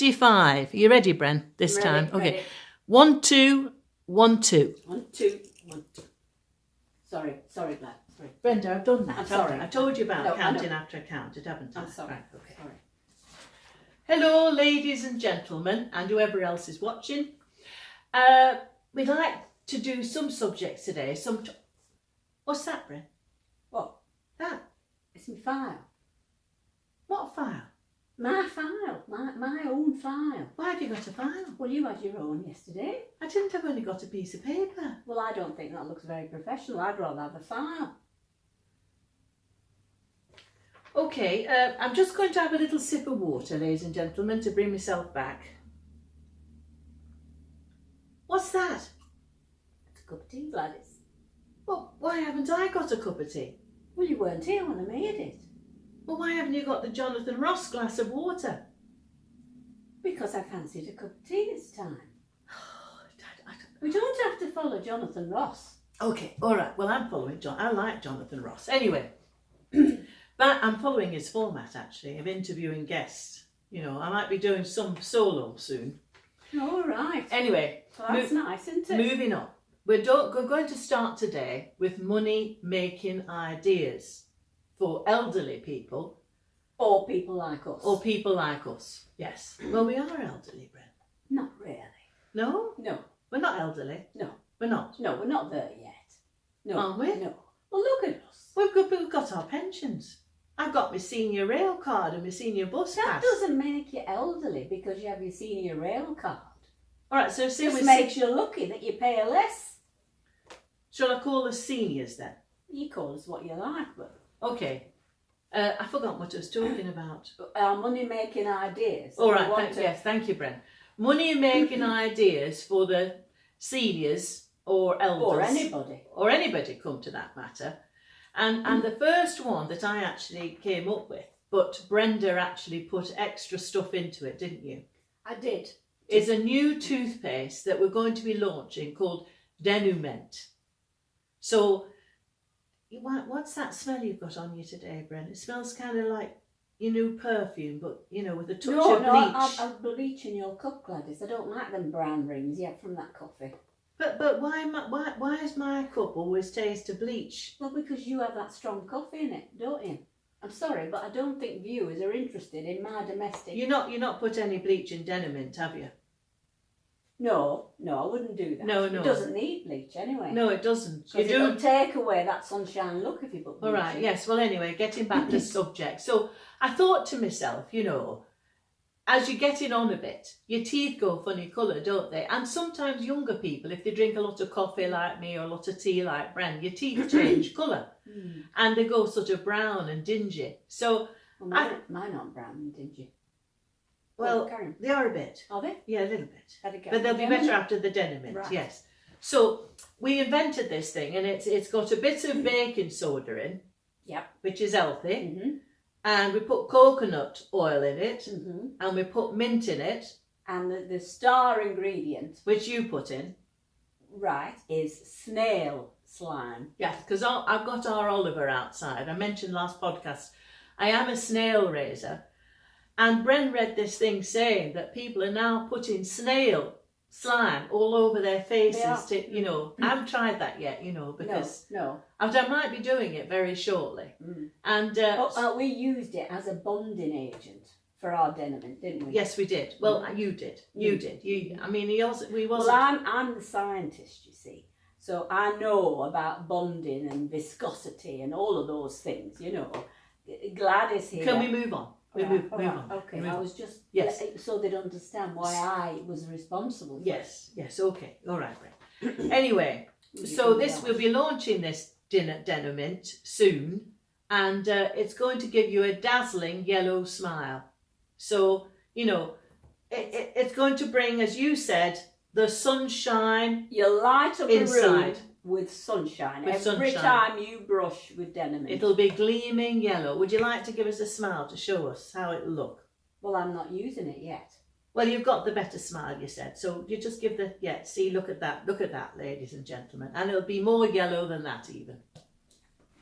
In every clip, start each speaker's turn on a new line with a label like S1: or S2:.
S1: 55. Are you ready, Bren, this
S2: Ready,
S1: time? Okay.
S2: ready.
S1: 1, 2, 1, 2.
S2: 1, 2, 1, 2. Sorry, Glad. Sorry.
S1: Brenda, I've done that.
S2: I'm sorry.
S1: I told you about
S2: No,
S1: counting after I counted, haven't I?
S2: I'm sorry.
S1: Right, okay.
S2: Sorry.
S1: Hello, ladies and gentlemen, and whoever else is watching. We'd like to do some subjects today. What's that, Bren?
S2: What?
S1: That.
S2: It's my file.
S1: What file?
S2: My file. My own file.
S1: Why have you got a file?
S2: Well, you had your own yesterday.
S1: I didn't. I've only got a piece of paper.
S2: Well, I don't think that looks very professional. I'd rather have a file.
S1: Okay, I'm just going to have a little sip of water, ladies and gentlemen, to bring myself back. What's that?
S2: It's a cup of tea, Gladys.
S1: Well, why haven't I got a cup of tea?
S2: Well, you weren't here when I made it.
S1: Well, why haven't you got the Jonathan Ross glass of water?
S2: Because I fancied a cup of tea this time.
S1: I
S2: We don't have to follow Jonathan Ross.
S1: Okay, all right. Well, I'm following I like Jonathan Ross. Anyway, but I'm following his format, actually, of interviewing guests. You know, I might be doing some solo soon.
S2: All right.
S1: Anyway,
S2: Well, that's nice, isn't it?
S1: moving on. We're going to start today with money-making ideas for elderly people.
S2: Or people like us.
S1: Or people like us, yes. Well, we are elderly, Bren.
S2: Not really.
S1: No?
S2: No.
S1: We're not elderly.
S2: No.
S1: We're not.
S2: No, we're not there yet. No.
S1: Aren't we?
S2: No. Well, look at us.
S1: We've got our pensions. I've got my senior rail card and my senior bus
S2: That
S1: pass.
S2: doesn't make you elderly because you have your senior rail card.
S1: All right, so say
S2: It
S1: we're
S2: just makes you lucky that you pay less.
S1: Shall I call us seniors then?
S2: You call us what you like, but
S1: Okay. I forgot what I was talking about.
S2: our money-making ideas.
S1: All
S2: We
S1: right,
S2: want to-
S1: yes, thank you, Bren. Money-making ideas for the seniors or elders.
S2: Or anybody.
S1: Or anybody, come to that matter. And the first one that I actually came up with, but Brenda actually put extra stuff into it, didn't you?
S2: I did.
S1: Is a new toothpaste that we're going to be launching called Denouement. So, what's that smell you've got on you today, Bren? It smells kind of like your new perfume, but, you know, with a touch of bleach.
S2: I'm bleaching your cup, Gladys. I don't like them brown rings you have from that coffee.
S1: But why does my cup always taste of bleach?
S2: Well, because you have that strong coffee in it, don't you? I'm sorry, but I don't think viewers are interested in my domestic.
S1: You're not put any bleach in Denouement, have you?
S2: No, I wouldn't do that.
S1: No.
S2: It doesn't need bleach anyway.
S1: No, it doesn't. You
S2: Because it'll take away that sunshine look if you put bleach
S1: All right,
S2: in.
S1: yes. Well, anyway, getting back to the subject. So I thought to myself, you know, as you're getting on a bit, your teeth go funny colour, don't they? And sometimes younger people, if they drink a lot of coffee like me or a lot of tea like Bren, your teeth change colour. And they go sort of brown and dingy. So,
S2: Well, mine aren't brown and dingy.
S1: well,
S2: Carry on.
S1: they are a bit.
S2: Are they?
S1: Yeah, a little bit.
S2: Better get
S1: But they'll be
S2: them.
S1: better after the Denouement,
S2: Right.
S1: yes. So we invented this thing, and it's got a bit of baking soda in,
S2: Yep.
S1: which is healthy,
S2: Mm-hmm.
S1: and we put coconut oil in it,
S2: Mm-hmm.
S1: and we put mint in it,
S2: And the star ingredient,
S1: which you put in.
S2: right, is snail slime.
S1: Yes, because I've got our Oliver outside. I mentioned last podcast, I am a snail raiser, and Bren read this thing saying that people are now putting snail slime all over their faces.
S2: Yeah.
S1: To, you know, I haven't tried that yet, you know, because
S2: No.
S1: I might be doing it very shortly.
S2: Mm.
S1: And
S2: We used it as a bonding agent for our Denouement, didn't we?
S1: yes, we did. Well, you did. You did. I mean, we wasn't.
S2: Well, I'm the scientist, you see. So I know about bonding and viscosity and all of those things, you know. Gladys here.
S1: Can we move on? We move on.
S2: Okay,
S1: Move
S2: I
S1: on.
S2: was just
S1: Yes.
S2: so they'd understand why I was responsible. For
S1: Yes. Okay. All right, Bren. Anyway, so we'll be launching this Denouement soon, and it's going to give you a dazzling yellow smile. So, you know, it's going to bring, as you said, the sunshine.
S2: You light up
S1: Inside.
S2: a room with sunshine
S1: With
S2: every
S1: sunshine.
S2: time you brush with Denouement.
S1: It'll be gleaming yellow. Would you like to give us a smile to show us how it'll look?
S2: Well, I'm not using it yet.
S1: Well, you've got the better smile, you said. So you just give see, look at that, ladies and gentlemen. And it'll be more yellow than that even.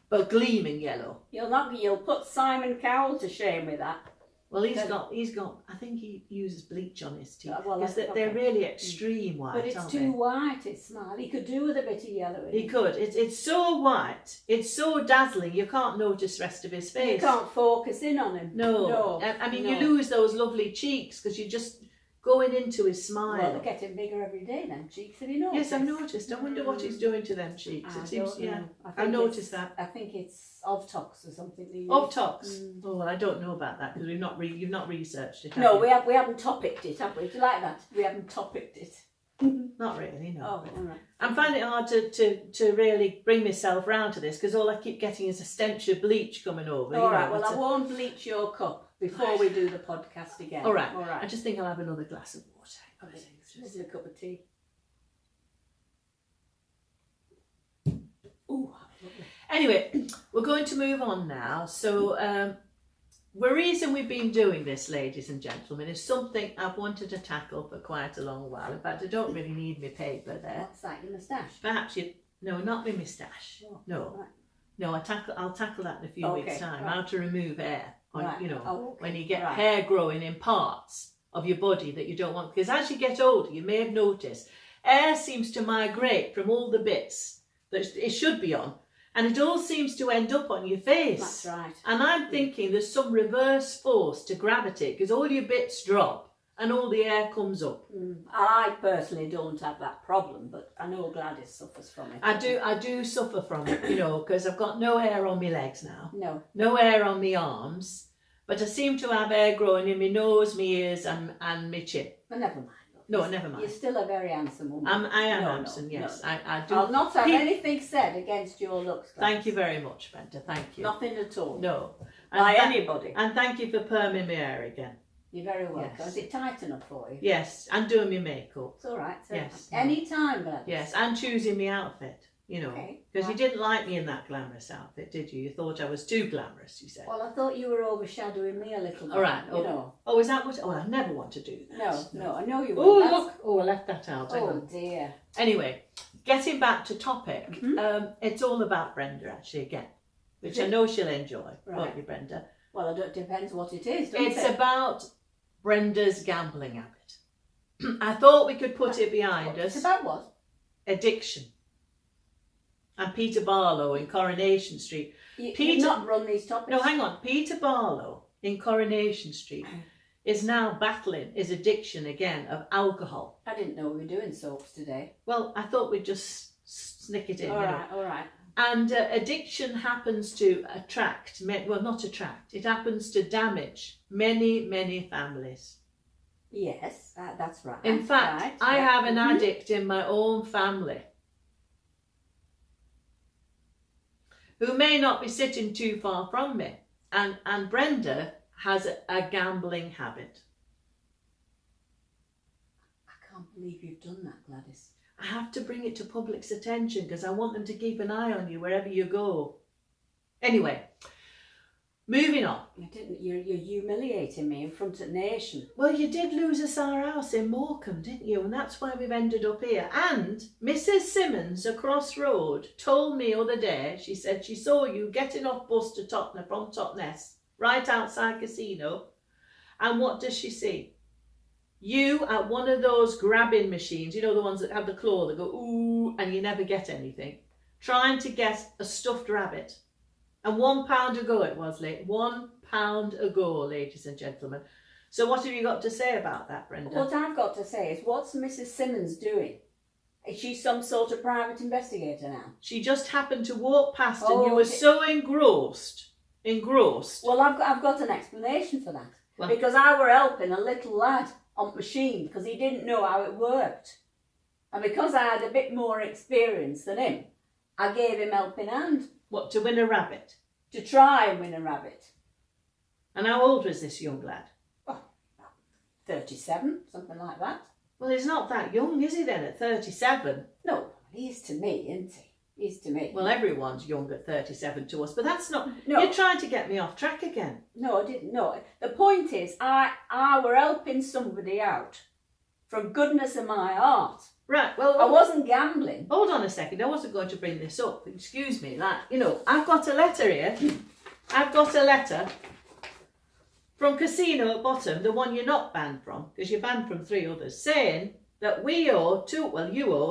S1: But gleaming yellow.
S2: You'll put Simon Cowell to shame with that.
S1: Well, he's got. I think he uses bleach on his teeth
S2: Well,
S1: because
S2: that's-
S1: they're
S2: okay.
S1: really extreme white,
S2: But it's
S1: aren't
S2: too
S1: they?
S2: white, it's smart. He could do with a bit of yellow in
S1: He
S2: it.
S1: could. It's so white. It's so dazzling. You can't notice the rest of his
S2: You
S1: face.
S2: can't focus in on him.
S1: No. I mean, you
S2: no.
S1: lose those lovely cheeks because you're just going into his smile.
S2: Well, they're getting bigger every day, them cheeks. Have you noticed?
S1: Yes, I've noticed. I wonder what he's doing to them cheeks.
S2: I
S1: It seems,
S2: don't know.
S1: yeah.
S2: I
S1: I
S2: think
S1: noticed
S2: it's-
S1: that.
S2: I think it's Ovtox or something. they use.
S1: Ovtox. Oh, well, I don't know about that because you've not researched it. Have
S2: No,
S1: you?
S2: we haven't topicked it, have we? Do you like that? We haven't topicked it.
S1: Not really. No.
S2: Oh, all right.
S1: I'm finding it hard to really bring myself round to this because all I keep getting is a stench of bleach coming over.
S2: All
S1: you
S2: right.
S1: know,
S2: Well, I won't bleach your cup before we do the podcast again.
S1: All right.
S2: All right.
S1: I just think I'll have another glass of water.
S2: This is a cup of tea. Ooh, lovely.
S1: Anyway, we're going to move on now. So the reason we've been doing this, ladies and gentlemen, is something I've wanted to tackle for quite a long while. In fact, I don't really need my paper there.
S2: What's that? Your moustache?
S1: Perhaps no, not my moustache.
S2: Oh,
S1: No,
S2: right.
S1: no, I'll tackle that in a few
S2: Okay,
S1: weeks' time.
S2: right.
S1: How to remove hair,
S2: Right.
S1: you know,
S2: Oh, okay.
S1: when you get
S2: Right.
S1: hair growing in parts of your body that you don't want. Because as you get older, you may have noticed, hair seems to migrate from all the bits that it should be on, and it all seems to end up on your face.
S2: That's right.
S1: And I'm thinking there's some reverse force to gravity because all your bits drop and all the hair comes up.
S2: I personally don't have that problem, but I know Gladys suffers from it.
S1: I do suffer from it, you know, because I've got no hair on my legs now,
S2: No.
S1: hair on my arms, but I seem to have hair growing in my nose, my ears, and my chin.
S2: But never mind.
S1: No, never mind.
S2: You're still a very handsome woman.
S1: I am
S2: No,
S1: handsome, yes.
S2: no.
S1: I do.
S2: I'll not have
S1: Pe-
S2: anything said against your looks. Gladys.
S1: Thank you very much, Brenda. Thank you.
S2: Nothing at all.
S1: No.
S2: By
S1: tha-
S2: anybody.
S1: And thank you for perming my hair again.
S2: You're very welcome.
S1: Yes.
S2: Is it tight enough for you?
S1: Yes, and doing my makeup.
S2: It's all right.
S1: Yes.
S2: Any time, Gladys.
S1: Yes, and choosing my outfit, you know.
S2: Okay.
S1: Because you didn't like me in that glamorous outfit, did you? You thought I was too glamorous, you said.
S2: Well, I thought you were overshadowing me a little bit.
S1: All right.
S2: You know.
S1: Oh, is that what? Oh, I never want to do
S2: No,
S1: that.
S2: no, I know you
S1: Oh,
S2: were.
S1: look. Oh, I left that out. Hang
S2: Oh,
S1: on.
S2: dear.
S1: Anyway, getting back to topic,
S2: Mhm.
S1: it's all about Brenda, actually, again, which
S2: Is
S1: I
S2: it?
S1: know she'll enjoy,
S2: Right.
S1: won't you, Brenda?
S2: Well, it depends what it is, doesn't
S1: It's
S2: it?
S1: about Brenda's gambling habit. I thought we could put it behind
S2: It's
S1: us.
S2: about what?
S1: Addiction. And Peter Barlow in Coronation Street.
S2: You've
S1: Peter-
S2: not run these topics.
S1: No, hang on. Peter Barlow in Coronation Street is now battling his addiction again of alcohol.
S2: I didn't know we were doing soaps today.
S1: Well, I thought we'd just snick it in.
S2: All
S1: you know.
S2: right, all right.
S1: And addiction happens to attract, well, not attract, it happens to damage many, many families.
S2: Yes, that's right.
S1: In fact,
S2: Right,
S1: I
S2: yeah.
S1: have an
S2: Mhm.
S1: addict in my own family who may not be sitting too far from me. And Brenda has a gambling habit.
S2: I can't believe you've done that, Gladys.
S1: I have to bring it to public's attention because I want them to keep an eye on you wherever you go. Anyway, moving on.
S2: You're humiliating me in front of the nation.
S1: Well, you did lose us our house in Morecambe, didn't you? And that's why we've ended up here. And Mrs. Simmons across road told me the other day, she said she saw you getting off bus to Tottenham from Totnes, right outside casino. And what does she see? You at one of those grabbing machines, you know, the ones that have the claw that go, ooh, and you never get anything, trying to get a stuffed rabbit. And £1 ago it was, £1 ago, ladies and gentlemen. So what have you got to say about that, Brenda?
S2: What I've got to say is, what's Mrs. Simmons doing? Is she some sort of private investigator now?
S1: She just happened to walk past and
S2: Oh,
S1: you were
S2: okay.
S1: so engrossed.
S2: Well, I've got an explanation for that.
S1: Well-
S2: Because I were helping a little lad on machine because he didn't know how it worked. And because I had a bit more experience than him, I gave him helping hand
S1: What, to win a rabbit?
S2: to try and win a rabbit.
S1: And how old was this young lad?
S2: 37, something like that.
S1: Well, he's not that young, is he then, at 37?
S2: No, he's to me, isn't he? He's to me.
S1: Well, everyone's young at 37 to us, but that's not...
S2: No.
S1: You're trying to get me off track again.
S2: No, I didn't know. The point is, I were helping somebody out from goodness of my heart.
S1: Right, well...
S2: I wasn't gambling.
S1: Hold on a second, I wasn't going to bring this up. Excuse me, I've got a letter here. I've got a letter from Casino at bottom, the one you're not banned from, because you're banned from 3 others, saying that you owe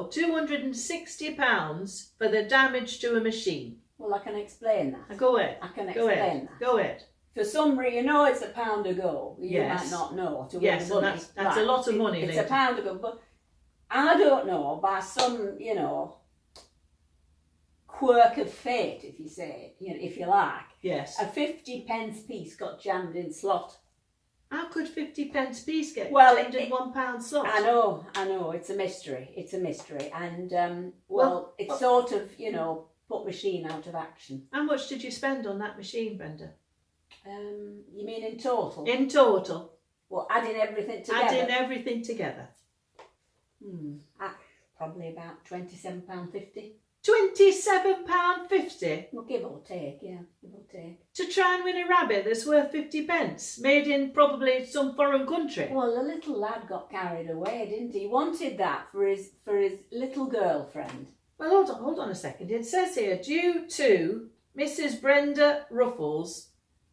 S1: £260 for the damage to a machine.
S2: Well, I can explain that.
S1: Go ahead.
S2: I can
S1: Go
S2: explain
S1: ahead.
S2: that.
S1: Go ahead.
S2: For some reason, you know it's £1 a go. You
S1: Yes.
S2: might not know. To
S1: Yes,
S2: win
S1: and
S2: money.
S1: that's a lot of money,
S2: It's
S1: lady.
S2: £1 a go, but I don't know, by some, quirk of fate, if you say it, if you like,
S1: Yes.
S2: a 50p piece got jammed in slot.
S1: How could 50p piece get
S2: Well,
S1: jammed in £1 slot?
S2: I know, it's a mystery, and, it's sort of, put machine out of action.
S1: How much did you spend on that machine, Brenda?
S2: You mean in total?
S1: In total.
S2: Well, adding everything together?
S1: Adding everything together.
S2: Probably about £27.50.
S1: £27.50
S2: Well, give or take, yeah, give or take.
S1: to try and win a rabbit that's worth 50p, made in probably some foreign country.
S2: Well, the little lad got carried away, didn't he? He wanted that for his little girlfriend.
S1: Well, hold on a second. It says here, due to Mrs. Brenda Ruffles'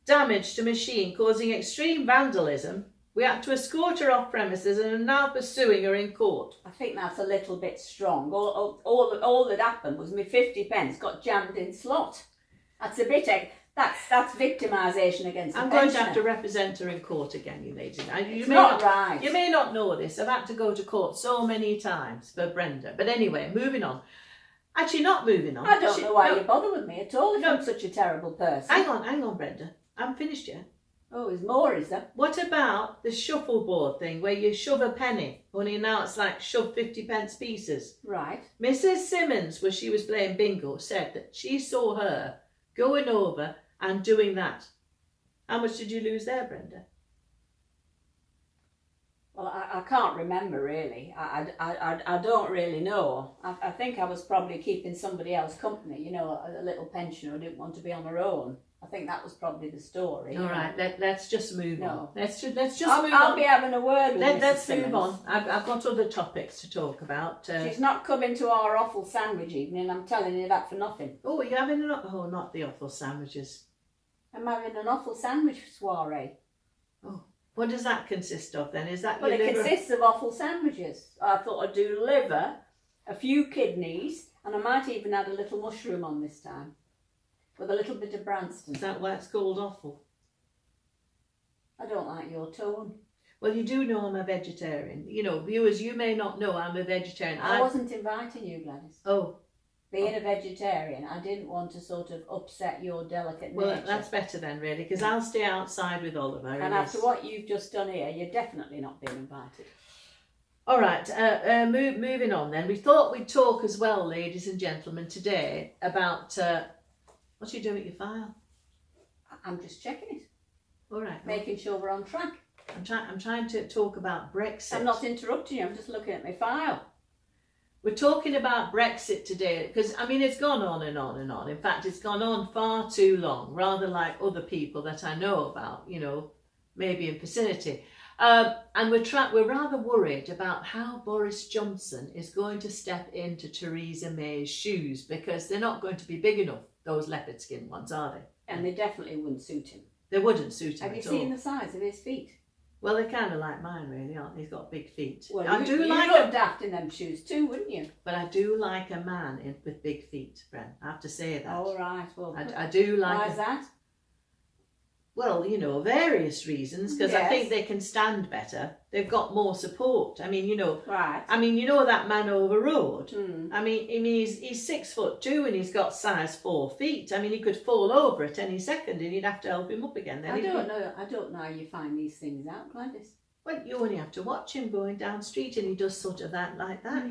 S1: damage to machine causing extreme vandalism, we had to escort her off premises and are now pursuing her in court.
S2: I think that's a little bit strong. All that happened was my 50p got jammed in slot. That's a bit. That's victimisation against the
S1: I'm going to
S2: pensioner.
S1: have to represent her in court again, you lady.
S2: It's not right.
S1: You may not know this. I've had to go to court so many times for Brenda. But anyway, moving on. Actually, not moving on.
S2: I don't know why you bother with me at all if I'm such a terrible person.
S1: Hang on, Brenda. I haven't finished yet.
S2: Oh, there's more, is there?
S1: What about the shuffleboard thing where you shove a penny, only now it's like shove 50p pieces?
S2: Right.
S1: Mrs. Simmons, when she was playing bingo, said that she saw her going over and doing that. How much did you lose there, Brenda?
S2: Well, I can't remember really. I don't really know. I think I was probably keeping somebody else company, a little pensioner who didn't want to be on her own. I think that was probably the story.
S1: All right, let's just move on. Let's just move on.
S2: I'll be having a word with Mrs.
S1: Let's
S2: Simmons.
S1: move on. I've got other topics to talk about.
S2: She's not coming to our awful sandwich evening, I'm telling you that for nothing.
S1: Oh, are you having not the awful sandwiches.
S2: I'm having an awful sandwich soiree.
S1: Oh, what does that consist of then? Is that
S2: Well,
S1: your
S2: it
S1: liver?
S2: consists of awful sandwiches. I thought I'd do liver, a few kidneys, and I might even add a little mushroom on this time. With a little bit of Branston.
S1: Is that why it's called awful?
S2: I don't like your tone.
S1: Well, you do know I'm a vegetarian. Viewers, you may not know I'm a vegetarian.
S2: I wasn't inviting you, Gladys.
S1: Oh.
S2: Being a vegetarian, I didn't want to sort of upset your delicate
S1: Well,
S2: nature.
S1: that's better then, really, because I'll stay outside with Oliver.
S2: And after what you've just done here, you're definitely not being invited.
S1: All right, moving on then. We thought we'd talk as well, ladies and gentlemen, today about... what are you doing with your file?
S2: I'm just checking it.
S1: All right.
S2: Making sure we're on track.
S1: I'm trying to talk about Brexit.
S2: I'm not interrupting you, I'm just looking at my file.
S1: We're talking about Brexit today because, it's gone on and on and on. In fact, it's gone on far too long, rather like other people that I know about, maybe in vicinity. And we're rather worried about how Boris Johnson is going to step into Theresa May's shoes because they're not going to be big enough, those leopard skin ones, are they?
S2: And they definitely wouldn't suit him.
S1: They wouldn't suit him
S2: Have you
S1: at all.
S2: seen the size of his feet?
S1: Well, they're kind of like mine, really, aren't they? He's got big feet.
S2: Well,
S1: I do
S2: you
S1: like
S2: look daft in them shoes too, wouldn't you?
S1: But I do like a man with big feet, Bren. I have to say that.
S2: All right, well,
S1: I do like.
S2: why is that?
S1: Well, various reasons, because I
S2: Yes.
S1: think they can stand better. They've got more support.
S2: Right.
S1: That man over road.
S2: Hmm.
S1: He's 6'2" and he's got size 4 feet. He could fall over at any second and you'd have to help him up again. Then
S2: I don't know how you find these things out, Gladys.
S1: Well, you only have to watch him going down street and he does sort of that like that,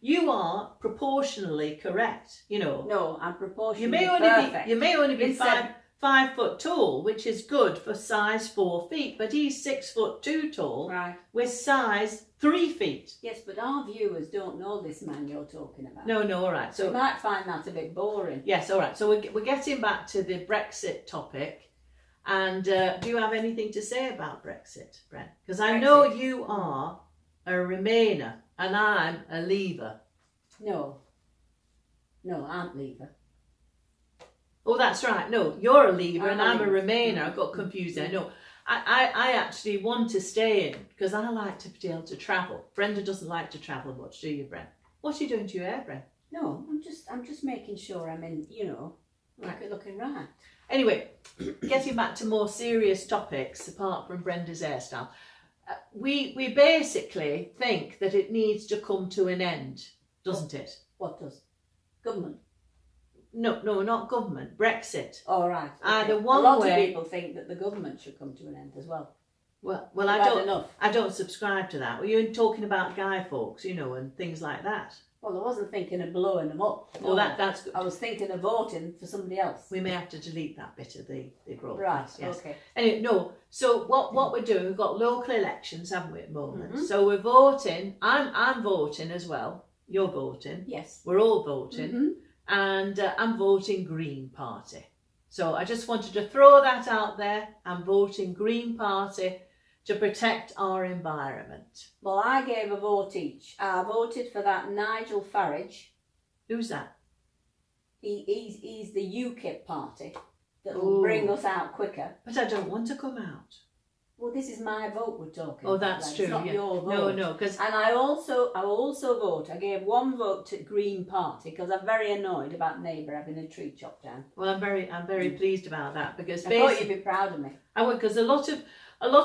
S1: You are proportionally correct,
S2: No, I'm
S1: You
S2: proportionally
S1: may
S2: perfect.
S1: only be
S2: Instead-
S1: 5 foot tall, which is good for size 4 feet, but he's 6'2" tall
S2: Right.
S1: with size 3 feet.
S2: Yes, but our viewers don't know this man you're talking about.
S1: No, all right.
S2: So you
S1: So
S2: might find that a bit boring.
S1: yes, all right. So we're getting back to the Brexit topic. And do you have anything to say about Brexit, Bren? Because I know you are a Remainer and I'm a Leaver.
S2: No, I'm Leaver.
S1: Oh, that's right. No, you're a Leaver and I'm a
S2: Leaver.
S1: Remainer. I got confused there. No, I actually want to stay in because I like to be able to travel. Brenda doesn't like to travel much, do you, Bren? What are you doing to your hair, Bren?
S2: No, I'm just making sure I'm in, looking right.
S1: Anyway, getting back to more serious topics apart from Brenda's hairstyle, we basically think that it needs to come to an end, doesn't it?
S2: What does? Government?
S1: No, not government. Brexit.
S2: All right. Okay.
S1: Either one
S2: a lot
S1: way.
S2: of people think that the government should come to an end as well.
S1: Well,
S2: Enough.
S1: I don't subscribe to that. Were you talking about guy fawkes, and things like that?
S2: Well, I wasn't thinking of blowing them up. No.
S1: Well, that's good.
S2: I was thinking of voting for somebody else.
S1: We may have to delete that bit of the broadcast.
S2: Right.
S1: Yes.
S2: Okay.
S1: Anyway, no. So what we're doing? We've got local elections, haven't we, at the moment? So we're voting. I'm voting as well. You're voting.
S2: Yes.
S1: We're all voting. And I'm voting Green Party. So I just wanted to throw that out there. I'm voting Green Party to protect our environment.
S2: Well, I gave a vote each. I voted for that Nigel Farage.
S1: Who's that?
S2: He's the UKIP party that will bring us out quicker.
S1: But I don't want to come out.
S2: Well, this is my vote we're talking
S1: Oh,
S2: about.
S1: that's
S2: It's
S1: true.
S2: not
S1: Yeah.
S2: your vote.
S1: No, because
S2: And I also vote. I gave one vote to Green Party because I'm very annoyed about neighbour having a tree chopped down.
S1: well, I'm very pleased about that because
S2: I thought you'd be proud of me.
S1: I would, because a lot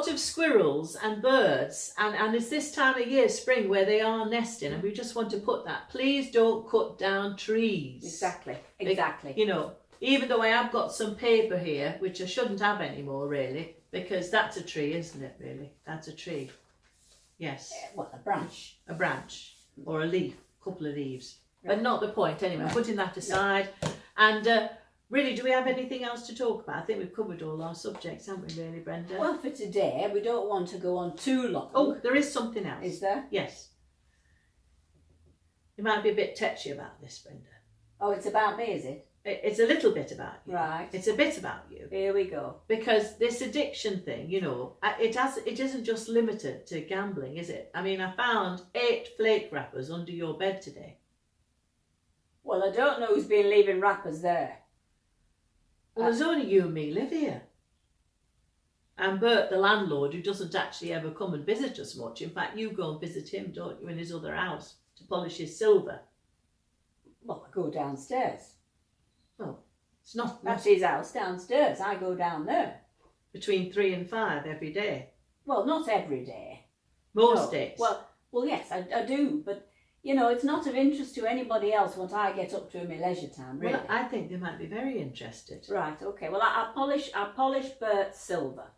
S1: of squirrels and birds, and it's this time of year, spring, where they are nesting, and we just want to put that. Please don't cut down trees.
S2: Exactly.
S1: Even though I have got some paper here, which I shouldn't have anymore, really, because that's a tree, isn't it? Really, that's a tree. Yes.
S2: Well, a branch.
S1: A branch or a leaf, a couple of leaves, but not the point. Anyway, I'm putting that aside, and. Really, do we have anything else to talk about? I think we've covered all our subjects, haven't we, really, Brenda?
S2: Well, for today, we don't want to go on too long.
S1: Oh, there is something else.
S2: Is there?
S1: Yes. You might be a bit touchy about this, Brenda.
S2: Oh, it's about me, is it?
S1: It's a little bit about you.
S2: Right.
S1: It's a bit about you.
S2: Here we go.
S1: Because this addiction thing, it isn't just limited to gambling, is it? I mean, I found 8 flake wrappers under your bed today.
S2: Well, I don't know who's been leaving wrappers there.
S1: Well, there's only you and me live here. And Bert, the landlord, who doesn't actually ever come and visit us much. In fact, you go and visit him, don't you, in his other house to polish his silver.
S2: Well, I go downstairs.
S1: Well, it's not
S2: That's his house downstairs. I go down there.
S1: between 3 and 5 every day.
S2: Well, not every day.
S1: Most
S2: No.
S1: days.
S2: Well, yes, I do. But, it's not of interest to anybody else what I get up to in my leisure time, really.
S1: Well, I think they might be very interested.
S2: Right, okay. Well, I polish Bert's silver.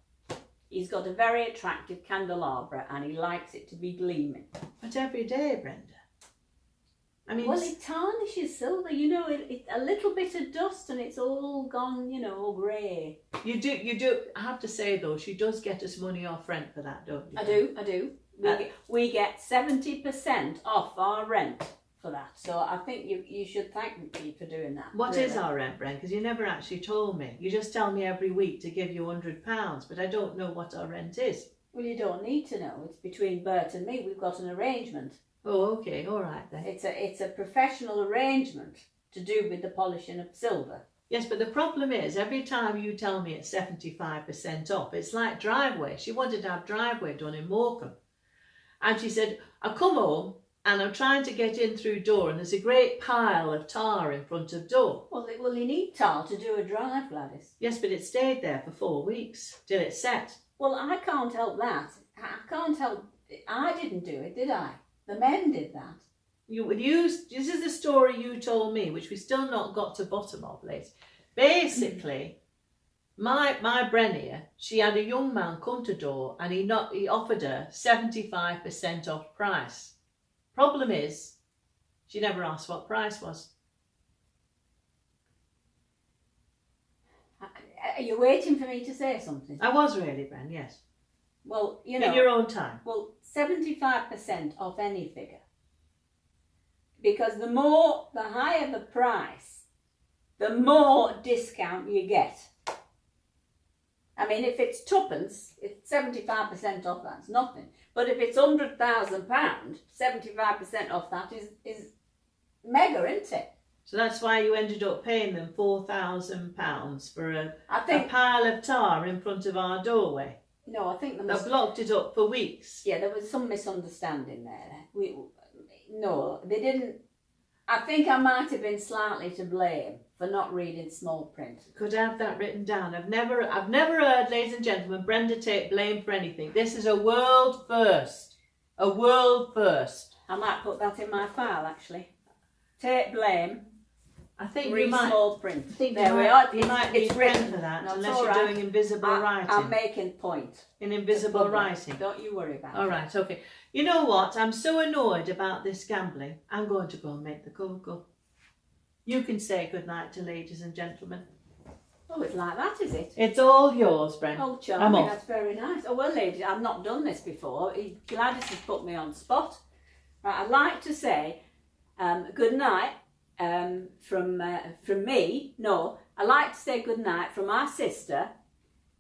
S2: He's got a very attractive candelabra and he likes it to be gleaming.
S1: But every day, Brenda. I mean,
S2: Well, it tarnishes silver, it a little bit of dust and it's all gone, all grey.
S1: you do. I have to say though, she does get us money off rent for that, don't you?
S2: I do. We get 70% off our rent for that. So I think you should thank me for doing that.
S1: What
S2: really.
S1: is our rent, Bren? Because you never actually told me. You just tell me every week to give you £100, but I don't know what our rent is.
S2: Well, you don't need to know. It's between Bert and me. We've got an arrangement.
S1: Oh, okay, all right then.
S2: It's a professional arrangement to do with the polishing of silver.
S1: Yes, but the problem is, every time you tell me it's 75% off, it's like driveway. She wanted to have driveway done in Morecambe. And she said, I come home and I'm trying to get in through door and there's a great pile of tar in front of door.
S2: Well, you need tar to do a drive, Gladys.
S1: Yes, but it stayed there for 4 weeks till it set.
S2: Well, I can't help that. I can't help. I didn't do it, did I? The men did that.
S1: This is the story you told me, which we still not got to bottom of, Liz. Basically, my Bren here, she had a young man come to door and he offered her 75% off price. Problem is, she never asked what price was.
S2: Are you waiting for me to say something?
S1: I was really, Bren, yes.
S2: Well,
S1: In your own time.
S2: Well, 75% off any figure. Because the higher the price, the more discount you get. I mean, if it's twopence, it's 75% off, that's nothing. But if it's £100,000, 75% off that is mega, isn't it?
S1: So that's why you ended up paying them £4,000 for a
S2: I think
S1: pile of tar in front of our doorway.
S2: No, I think there
S1: They've
S2: must.
S1: locked it up for weeks.
S2: Yeah, there was some misunderstanding there. No, they didn't. I think I might have been slightly to blame for not reading small print.
S1: Could have that written down. I've never heard, ladies and gentlemen, Brenda take blame for anything. This is a world first. A world first.
S2: I might put that in my file actually. Take blame.
S1: I think
S2: Read
S1: you might.
S2: small print.
S1: Think
S2: There
S1: you
S2: we
S1: might,
S2: are.
S1: you might
S2: It's
S1: need Bren
S2: written
S1: for that,
S2: No, it's
S1: unless
S2: all
S1: you're
S2: right.
S1: doing invisible writing.
S2: I'm making point.
S1: In invisible writing.
S2: Don't you worry about
S1: All
S2: it.
S1: right, okay. You know what? I'm so annoyed about this gambling. I'm going to go and make the cocoa. You can say good night to ladies and gentlemen.
S2: Oh, it's like that, is it?
S1: It's all yours, Bren.
S2: Oh,
S1: I'm
S2: charming,
S1: off.
S2: that's very nice. Oh, well, ladies, I've not done this before. Gladys has put me on the spot. Right, I'd like to say good night from me. No, I'd like to say good night from our sister.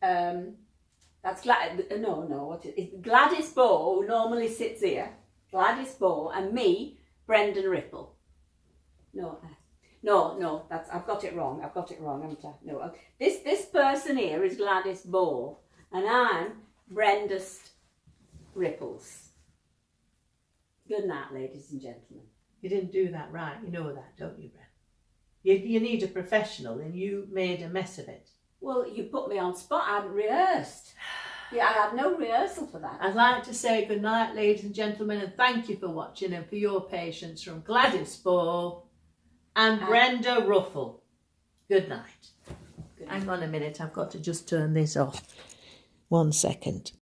S2: That's Gladys Bow, who normally sits here. Gladys Bow, and me, Brendan Ripple. No, that's I've got it wrong, haven't I? No, this person here is Gladys Bow, and I'm Brenda Ripples. Good night, ladies and gentlemen.
S1: You didn't do that right. You know that, don't you, Bren? You need a professional, and you made a mess of it.
S2: Well, you put me on spot. I hadn't rehearsed. Yeah, I had no rehearsal for that.
S1: I'd like to say good night, ladies and gentlemen, and thank you for watching and for your patience from Gladys Bow and Brenda Ruffle. Good night.
S2: Good night.
S1: Hang on a minute, I've got to just turn this off. 1 second.